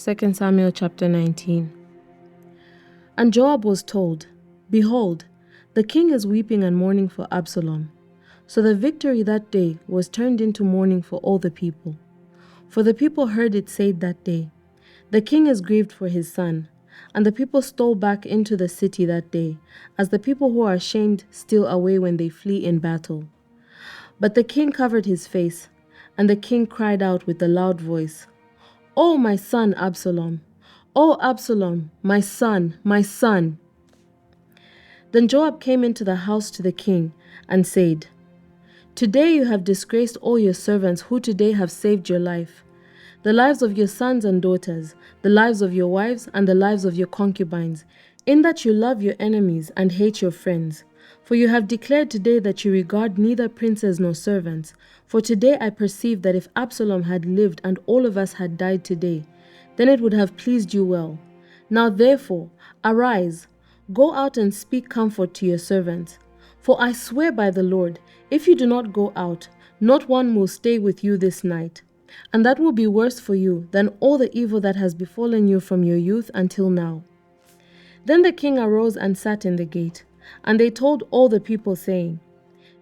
2 Samuel chapter 19. And Joab was told, Behold, the king is weeping and mourning for Absalom. So the victory that day was turned into mourning for all the people. For the people heard it said that day, The king is grieved for his son. And the people stole back into the city that day, as the people who are ashamed steal away when they flee in battle. But the king covered his face, and the king cried out with a loud voice, O my son Absalom! O Absalom, my son, my son! Then Joab came into the house to the king and said, Today you have disgraced all your servants who today have saved your life, the lives of your sons and daughters, the lives of your wives and the lives of your concubines, in that you love your enemies and hate your friends. For you have declared today that you regard neither princes nor servants. For today I perceive that if Absalom had lived and all of us had died today, then it would have pleased you well. Now therefore, arise, go out and speak comfort to your servants. For I swear by the Lord, if you do not go out, not one will stay with you this night. And that will be worse for you than all the evil that has befallen you from your youth until now. Then the king arose and sat in the gate. And they told all the people, saying,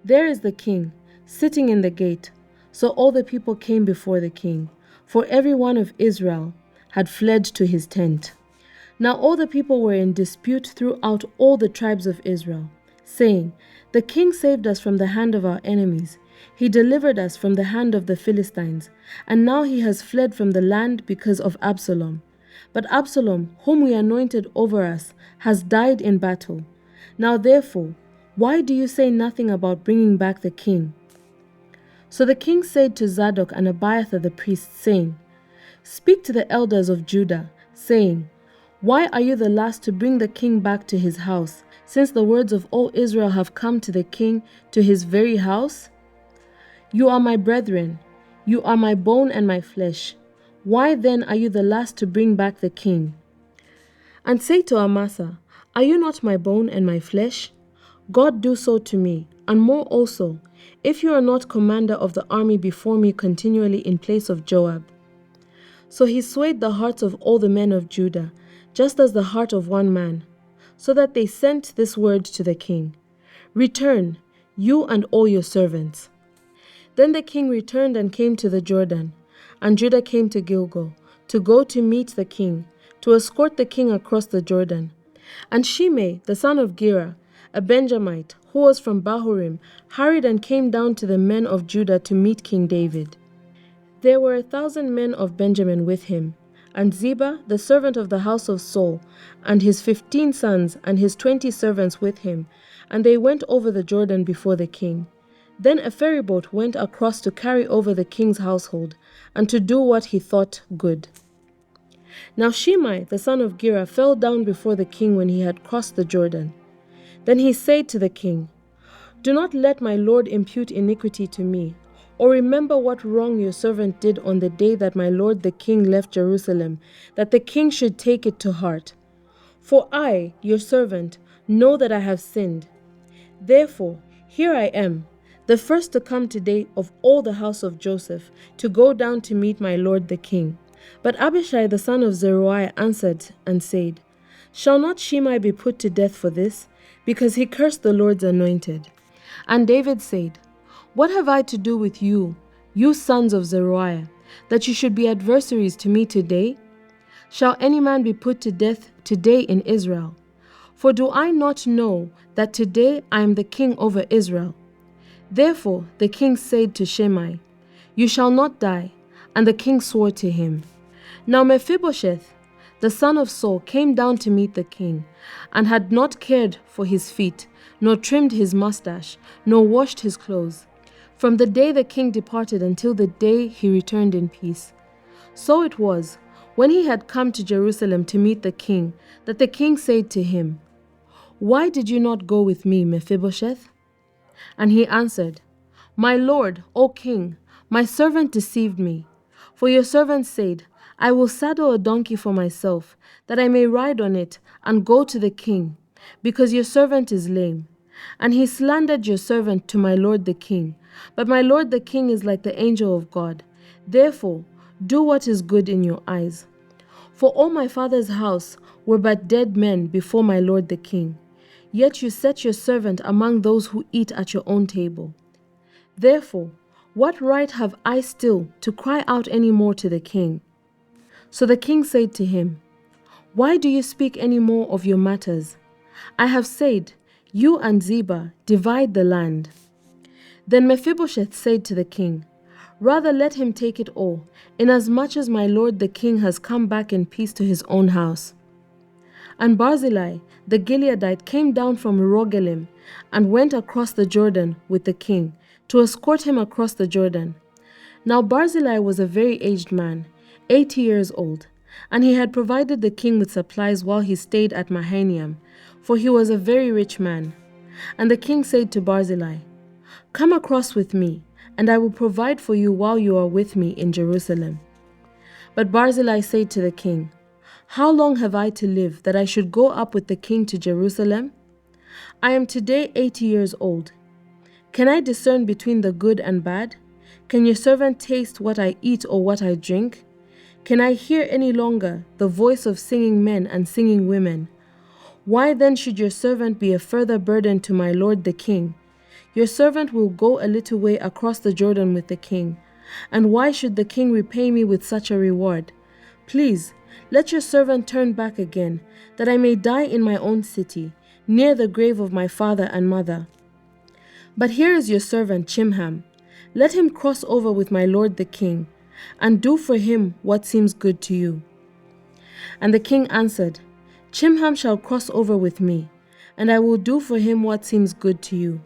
There is the king, sitting in the gate. So all the people came before the king, for every one of Israel had fled to his tent. Now all the people were in dispute throughout all the tribes of Israel, saying, The king saved us from the hand of our enemies. He delivered us from the hand of the Philistines, and now he has fled from the land because of Absalom. But Absalom, whom we anointed over us, has died in battle. Now therefore, why do you say nothing about bringing back the king? So the king said to Zadok and Abiathar the priests, saying, Speak to the elders of Judah, saying, Why are you the last to bring the king back to his house, since the words of all Israel have come to the king, to his very house? You are my brethren, you are my bone and my flesh. Why then are you the last to bring back the king? And say to Amasa, Are you not my bone and my flesh? God do so to me, and more also, if you are not commander of the army before me continually in place of Joab. So he swayed the hearts of all the men of Judah, just as the heart of one man, so that they sent this word to the king, Return, you and all your servants. Then the king returned and came to the Jordan, and Judah came to Gilgal, to go to meet the king, to escort the king across the Jordan. And Shimei, the son of Gera, a Benjamite, who was from Bahurim, hurried and came down to the men of Judah to meet King David. There were 1,000 men of Benjamin with him, and Ziba, the servant of the house of Saul, and his 15 sons and his 20 servants with him, and they went over the Jordan before the king. Then a ferryboat went across to carry over the king's household, and to do what he thought good. Now Shimei, the son of Gera, fell down before the king when he had crossed the Jordan. Then he said to the king, Do not let my lord impute iniquity to me, or remember what wrong your servant did on the day that my lord the king left Jerusalem, that the king should take it to heart. For I, your servant, know that I have sinned. Therefore, here I am, the first to come today of all the house of Joseph, to go down to meet my lord the king. But Abishai the son of Zeruiah answered and said, Shall not Shimei be put to death for this? Because he cursed the Lord's anointed. And David said, What have I to do with you, you sons of Zeruiah, that you should be adversaries to me today? Shall any man be put to death today in Israel? For do I not know that today I am the king over Israel? Therefore the king said to Shimei, You shall not die. And the king swore to him. Now Mephibosheth, the son of Saul, came down to meet the king, and had not cared for his feet, nor trimmed his mustache, nor washed his clothes, from the day the king departed until the day he returned in peace. So it was, when he had come to Jerusalem to meet the king, that the king said to him, Why did you not go with me, Mephibosheth? And he answered, My lord, O king, my servant deceived me. For your servant said, I will saddle a donkey for myself, that I may ride on it and go to the king, because your servant is lame. And he slandered your servant to my lord the king. But my lord the king is like the angel of God. Therefore, do what is good in your eyes. For all my father's house were but dead men before my lord the king. Yet you set your servant among those who eat at your own table. Therefore, what right have I still to cry out any more to the king?" So the king said to him, "Why do you speak any more of your matters? I have said, you and Ziba divide the land." Then Mephibosheth said to the king, "Rather let him take it all, inasmuch as my lord the king has come back in peace to his own house." And Barzillai the Gileadite came down from Rogelim and went across the Jordan with the king to escort him across the Jordan. Now Barzillai was a very aged man, 80 years old, and he had provided the king with supplies while he stayed at Mahanaim, for he was a very rich man. And the king said to Barzillai, "Come across with me, and I will provide for you while you are with me in Jerusalem." But Barzillai said to the king, "How long have I to live that I should go up with the king to Jerusalem? I am today 80 years old. Can I discern between the good and bad? Can your servant taste what I eat or what I drink? Can I hear any longer the voice of singing men and singing women? Why then should your servant be a further burden to my lord the king? Your servant will go a little way across the Jordan with the king. And why should the king repay me with such a reward? Please, let your servant turn back again, that I may die in my own city, near the grave of my father and mother. But here is your servant Chimham. Let him cross over with my lord the king, and do for him what seems good to you." And the king answered, "Chimham shall cross over with me, and I will do for him what seems good to you.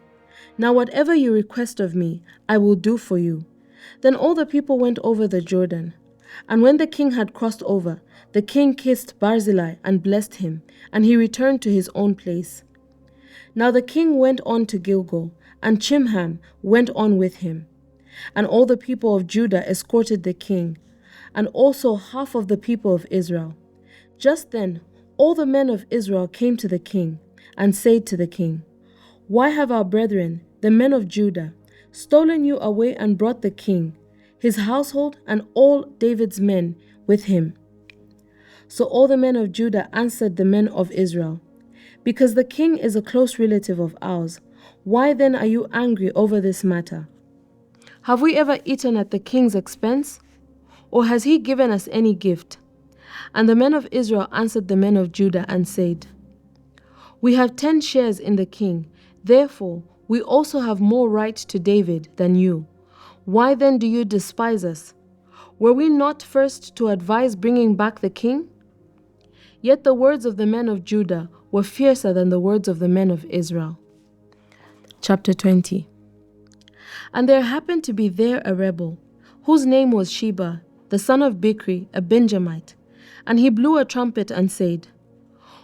Now whatever you request of me, I will do for you." Then all the people went over the Jordan. And when the king had crossed over, the king kissed Barzillai and blessed him, and he returned to his own place. Now the king went on to Gilgal, and Chimham went on with him. And all the people of Judah escorted the king, and also half of the people of Israel. Just then all the men of Israel came to the king, and said to the king, "Why have our brethren, the men of Judah, stolen you away and brought the king, his household, and all David's men with him?" So all the men of Judah answered the men of Israel, "Because the king is a close relative of ours, why then are you angry over this matter? Have we ever eaten at the king's expense? Or has he given us any gift?" And the men of Israel answered the men of Judah and said, "We have 10 shares in the king, therefore we also have more right to David than you. Why then do you despise us? Were we not first to advise bringing back the king?" Yet the words of the men of Judah were fiercer than the words of the men of Israel. Chapter 20. And there happened to be there a rebel, whose name was Sheba, the son of Bichri, a Benjamite. And he blew a trumpet and said,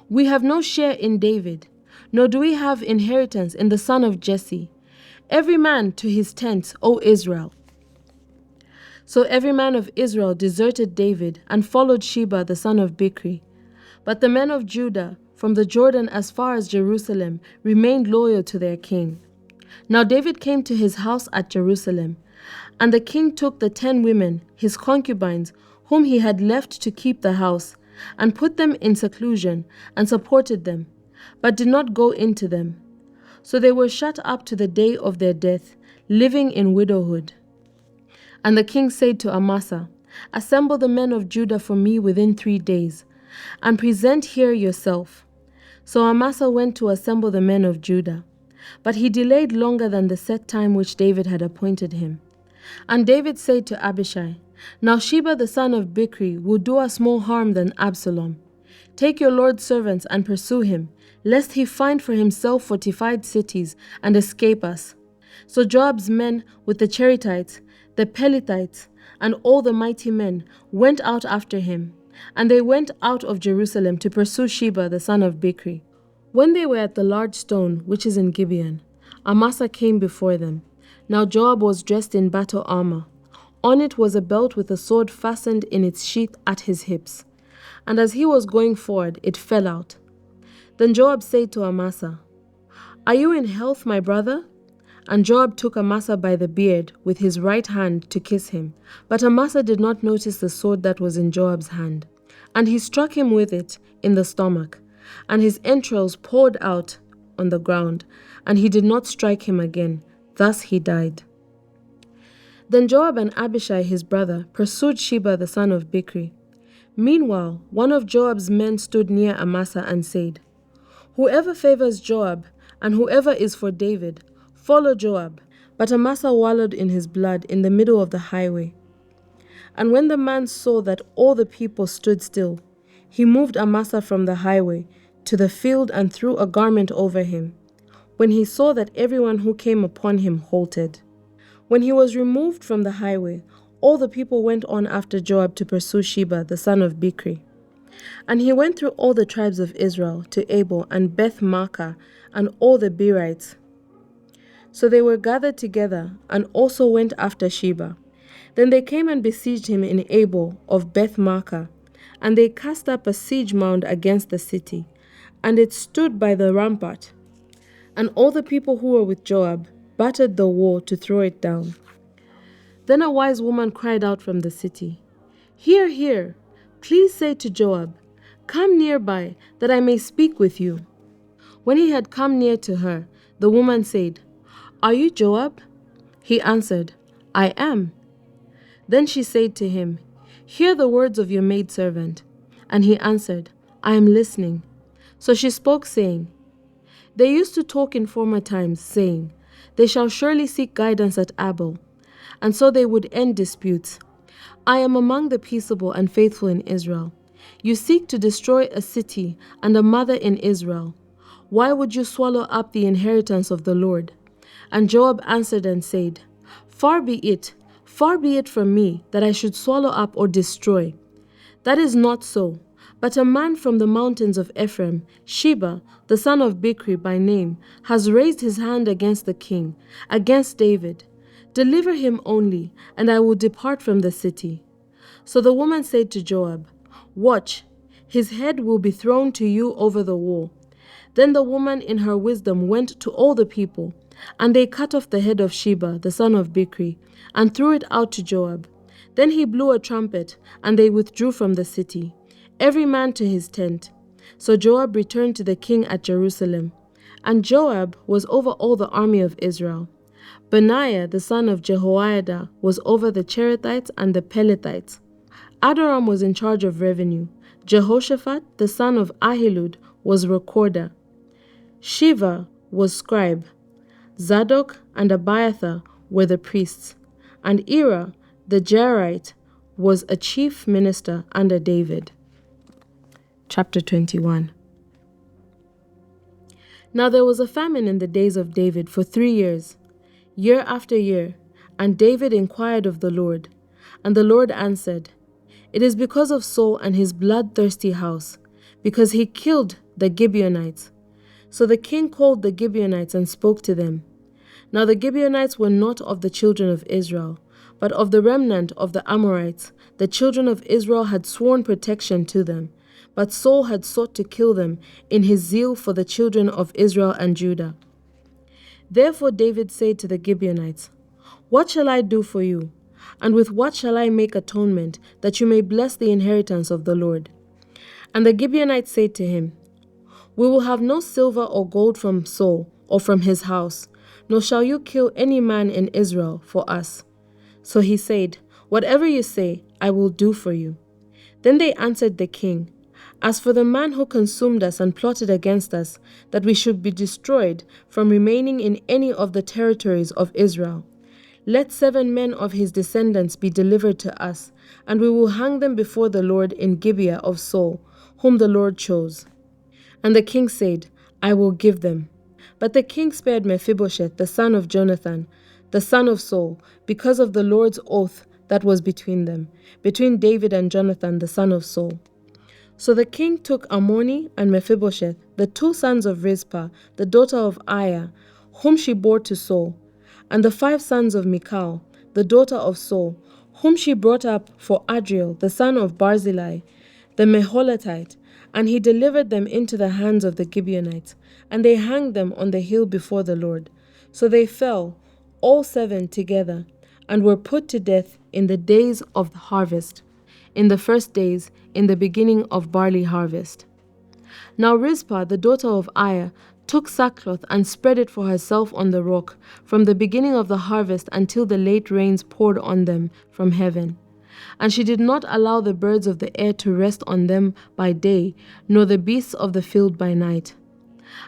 "We have no share in David, nor do we have inheritance in the son of Jesse. Every man to his tent, O Israel." So every man of Israel deserted David and followed Sheba the son of Bichri. But the men of Judah, from the Jordan as far as Jerusalem, remained loyal to their king. Now David came to his house at Jerusalem, and the king took the 10 women, his concubines, whom he had left to keep the house, and put them in seclusion, and supported them, but did not go into them. So they were shut up to the day of their death, living in widowhood. And the king said to Amasa, "Assemble the men of Judah for me within 3 days, and present here yourself." So Amasa went to assemble the men of Judah. But he delayed longer than the set time which David had appointed him. And David said to Abishai, "Now Sheba the son of Bichri will do us more harm than Absalom. Take your lord's servants and pursue him, lest he find for himself fortified cities and escape us." So Joab's men with the Cherethites, the Pelethites, and all the mighty men went out after him, and they went out of Jerusalem to pursue Sheba the son of Bichri. When they were at the large stone which is in Gibeon, Amasa came before them. Now Joab was dressed in battle armor. On it was a belt with a sword fastened in its sheath at his hips. And as he was going forward, it fell out. Then Joab said to Amasa, "Are you in health, my brother?" And Joab took Amasa by the beard with his right hand to kiss him. But Amasa did not notice the sword that was in Joab's hand. And he struck him with it in the stomach, and his entrails poured out on the ground, and he did not strike him again. Thus he died. Then Joab and Abishai his brother pursued Sheba the son of Bichri. Meanwhile, one of Joab's men stood near Amasa and said, "Whoever favors Joab, and whoever is for David, follow Joab." But Amasa wallowed in his blood in the middle of the highway. And when the man saw that all the people stood still, he moved Amasa from the highway to the field and threw a garment over him, when he saw that everyone who came upon him halted. When he was removed from the highway, all the people went on after Joab to pursue Sheba the son of Bichri. And he went through all the tribes of Israel to Abel and Beth-Maachah and all the Berites. So they were gathered together and also went after Sheba. Then they came and besieged him in Abel of Beth-Maachah, and they cast up a siege mound against the city, and it stood by the rampart. And all the people who were with Joab battered the wall to throw it down. Then a wise woman cried out from the city, "Hear, hear! Please say to Joab, 'Come nearby, that I may speak with you.'" When he had come near to her, the woman said, "Are you Joab?" He answered, "I am." Then she said to him, "Hear the words of your maidservant." And he answered, "I am listening." So she spoke, saying, "They used to talk in former times, saying, 'They shall surely seek guidance at Abel,' and so they would end disputes. I am among the peaceable and faithful in Israel. You seek to destroy a city and a mother in Israel. Why would you swallow up the inheritance of the Lord?" And Joab answered and said, far be it from me that I should swallow up or destroy. That is not so. But a man from the mountains of Ephraim, Sheba, the son of Bichri by name, has raised his hand against the king, against David. Deliver him only, and I will depart from the city. So the woman said to Joab, "Watch, his head will be thrown to you over the wall." Then the woman in her wisdom went to all the people, and they cut off the head of Sheba, the son of Bichri, and threw it out to Joab. Then he blew a trumpet, and they withdrew from the city, every man to his tent. So Joab returned to the king at Jerusalem. And Joab was over all the army of Israel. Benaiah, the son of Jehoiada, was over the Cherethites and the Pelethites. Adoram was in charge of revenue. Jehoshaphat, the son of Ahilud, was recorder. Shiva was scribe. Zadok and Abiathar were the priests. And Ira, the Jairite, was a chief minister under David. Chapter 21. Now there was a famine in the days of David for 3 years, year after year, and David inquired of the Lord. And the Lord answered, "It is because of Saul and his bloodthirsty house, because he killed the Gibeonites." So the king called the Gibeonites and spoke to them. Now the Gibeonites were not of the children of Israel, but of the remnant of the Amorites. The children of Israel had sworn protection to them, but Saul had sought to kill them in his zeal for the children of Israel and Judah. Therefore David said to the Gibeonites, "What shall I do for you? And with what shall I make atonement, that you may bless the inheritance of the Lord?" And the Gibeonites said to him, "We will have no silver or gold from Saul or from his house, nor shall you kill any man in Israel for us." So he said, "Whatever you say, I will do for you." Then they answered the king, "As for the man who consumed us and plotted against us, that we should be destroyed from remaining in any of the territories of Israel, let 7 men of his descendants be delivered to us, and we will hang them before the Lord in Gibeah of Saul, whom the Lord chose." And the king said, "I will give them." But the king spared Mephibosheth, the son of Jonathan, the son of Saul, because of the Lord's oath that was between them, between David and Jonathan, the son of Saul. So the king took Ammoni and Mephibosheth, the 2 sons of Rizpah, the daughter of Aiah, whom she bore to Saul, and the 5 sons of Michal, the daughter of Saul, whom she brought up for Adriel, the son of Barzillai, the Meholatite, and he delivered them into the hands of the Gibeonites, and they hanged them on the hill before the Lord. So they fell, all 7 together, and were put to death in the days of the harvest, in the first days, in the beginning of barley harvest. Now Rizpah, the daughter of Aiah, took sackcloth and spread it for herself on the rock, from the beginning of the harvest until the late rains poured on them from heaven. And she did not allow the birds of the air to rest on them by day, nor the beasts of the field by night.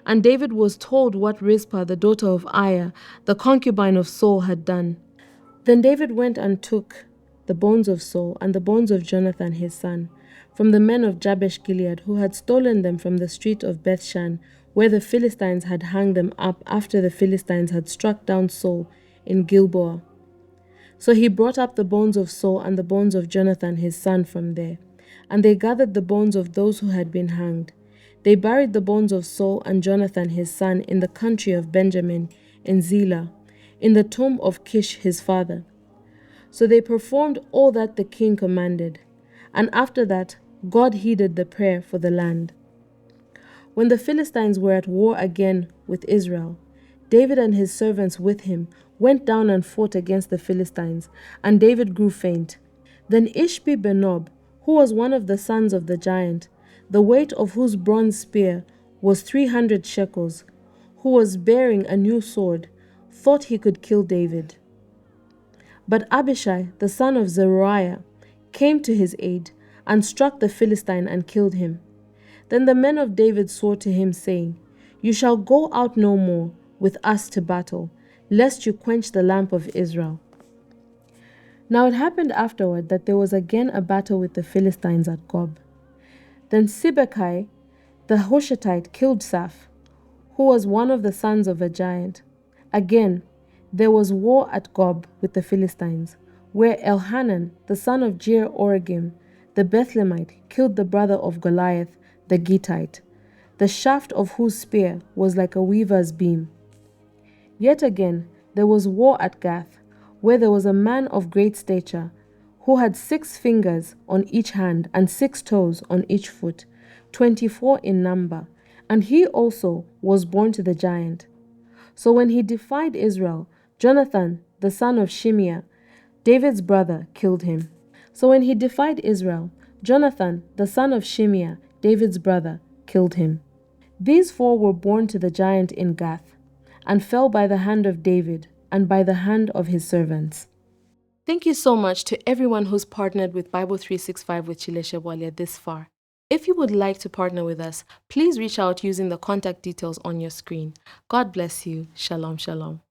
And David was told what Rizpah, the daughter of Aiah, the concubine of Saul, had done. Then David went and took the bones of Saul and the bones of Jonathan his son, from the men of Jabesh Gilead, who had stolen them from the street of Bethshan, where the Philistines had hung them up after the Philistines had struck down Saul in Gilboa. So he brought up the bones of Saul and the bones of Jonathan his son from there. And they gathered the bones of those who had been hanged. They buried the bones of Saul and Jonathan his son in the country of Benjamin, in Zelah, in the tomb of Kish his father. So they performed all that the king commanded. And after that, God heeded the prayer for the land. When the Philistines were at war again with Israel, David and his servants with him went down and fought against the Philistines, and David grew faint. Then Ishbi-Benob, who was one of the sons of the giant, the weight of whose bronze spear was 300 shekels, who was bearing a new sword, thought he could kill David. But Abishai, the son of Zeruiah, came to his aid, and struck the Philistine and killed him. Then the men of David swore to him, saying, "You shall go out no more with us to battle, lest you quench the lamp of Israel." Now it happened afterward that there was again a battle with the Philistines at Gob. Then Sibbecai the Hushathite killed Saph, who was one of the sons of a giant. Again, there was war at Gob with the Philistines, where Elhanan, the son of Jer-Oregim, the Bethlehemite, killed the brother of Goliath, the Gittite, the shaft of whose spear was like a weaver's beam. Yet again, there was war at Gath, where there was a man of great stature, who had 6 fingers on each hand and 6 toes on each foot, 24 in number, and he also was born to the giant. So when he defied Israel, Jonathan, the son of Shimeah, David's brother, killed him. So when he defied Israel, Jonathan, the son of Shimeah, David's brother, killed him. These 4 were born to the giant in Gath, and fell by the hand of David and by the hand of his servants. Thank you so much to everyone who's partnered with Bible 365 with Chileshe Bwalya this far. If you would like to partner with us, please reach out using the contact details on your screen. God bless you. Shalom, shalom.